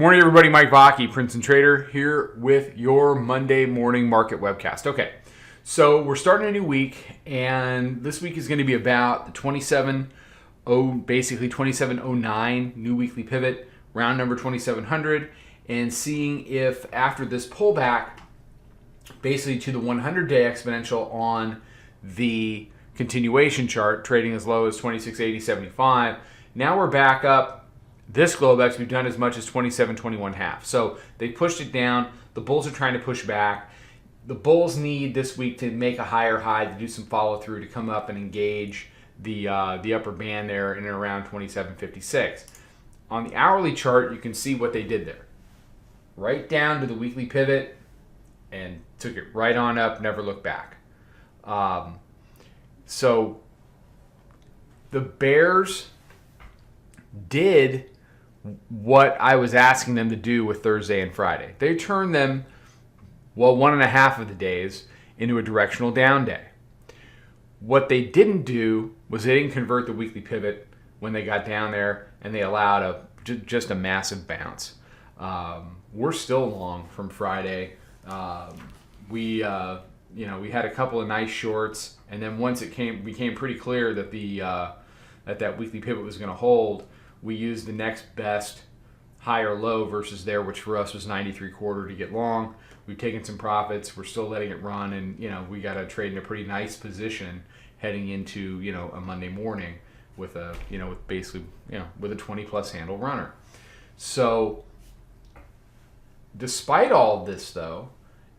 Good morning, everybody. Mike Vacchi, Princeton Trader, here with your Monday morning market webcast. Okay, so we're starting a new week, and this week is going to be about the 2709 new weekly pivot, round number 2700, and seeing if after this pullback, basically to the 100-day exponential on the continuation chart, trading as low as 2680.75, now we're back up. This Globex, we've done as much as 2721.5. So they pushed it down. The bulls are trying to push back. The bulls need this week to make a higher high, to do some follow through, to come up and engage the upper band there in and around 2756. On the hourly chart, you can see what they did there. Right down to the weekly pivot and took it right on up, never looked back. So the bears did what I was asking them to do with Thursday and Friday. They turned them, well, 1.5 of the days into a directional down day. What they didn't do was they didn't convert the weekly pivot when they got down there, and they allowed just a massive bounce. We're still long from Friday. We had a couple of nice shorts, and then once it became pretty clear that that weekly pivot was going to hold, we used the next best high or low versus there, which for us was 93.25 to get long. We've taken some profits. We're still letting it run, and we got to trade in a pretty nice position heading into a Monday morning with a with a 20+ handle runner. So despite all of this, though,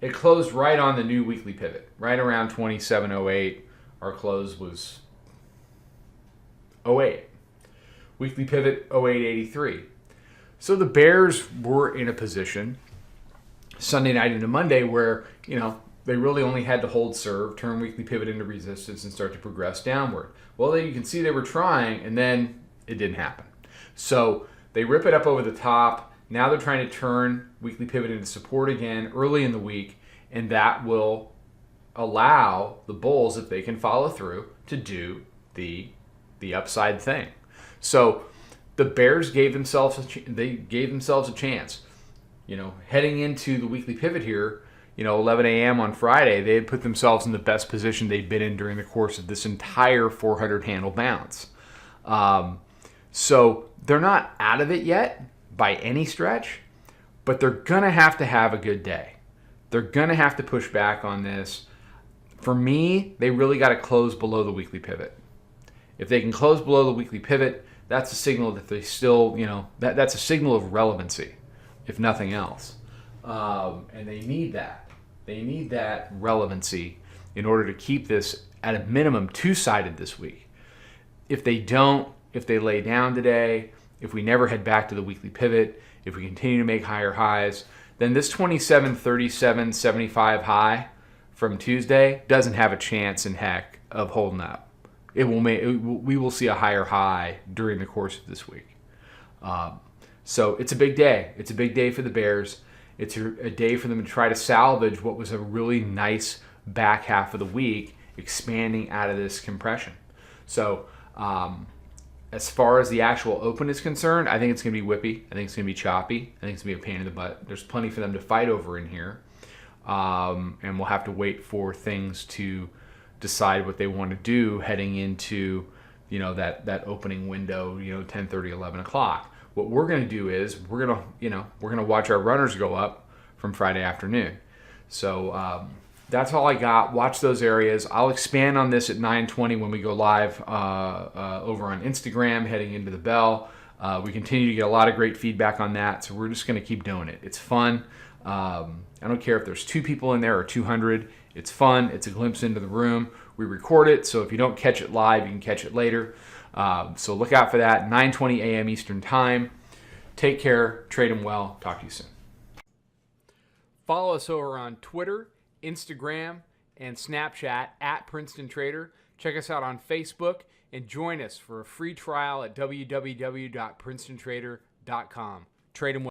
it closed right on the new weekly pivot, right around 27.08. Our close was 08. Weekly pivot 08.83. So the bears were in a position Sunday night into Monday where they really only had to hold serve, turn weekly pivot into resistance, and start to progress downward. Well, you can see they were trying, and then it didn't happen. So they rip it up over the top. Now they're trying to turn weekly pivot into support again early in the week, and that will allow the bulls, if they can follow through, to do the upside thing. So the bears gave themselves a chance. Heading into the weekly pivot here, 11 a.m. on Friday, they had put themselves in the best position they've been in during the course of this entire 400 handle bounce. So they're not out of it yet by any stretch, but they're going to have a good day. They're going to have to push back on this. For me, they really got to close below the weekly pivot. If they can close below the weekly pivot, that's a signal that they still, that's a signal of relevancy, if nothing else. And they need that. They need that relevancy in order to keep this at a minimum two-sided this week. If they don't, if they lay down today, if we never head back to the weekly pivot, if we continue to make higher highs, then this 27.37.75 high from Tuesday doesn't have a chance in heck of holding up. We will see a higher high during the course of this week. So it's a big day. It's a big day for the bears. It's a day for them to try to salvage what was a really nice back half of the week, expanding out of this compression. So as far as the actual open is concerned, I think it's going to be whippy. I think it's going to be choppy. I think it's going to be a pain in the butt. There's plenty for them to fight over in here. And we'll have to wait for things to decide what they want to do heading into that opening window, 10:30, 11 o'clock. What we're going to do is we're going to watch our runners go up from Friday afternoon. So that's all I got. Watch those areas. I'll expand on this at 9:20 when we go live over on Instagram heading into the bell. We continue to get a lot of great feedback on that, so we're just going to keep doing it. It's fun. I don't care if there's 2 people in there or 200. It's fun. It's a glimpse into the room. We record it, so if you don't catch it live, you can catch it later. So look out for that. 9:20 a.m. Eastern Time. Take care. Trade them well. Talk to you soon. Follow us over on Twitter, Instagram, and Snapchat at Princeton Trader. Check us out on Facebook and join us for a free trial at www.princetontrader.com. Trade them well.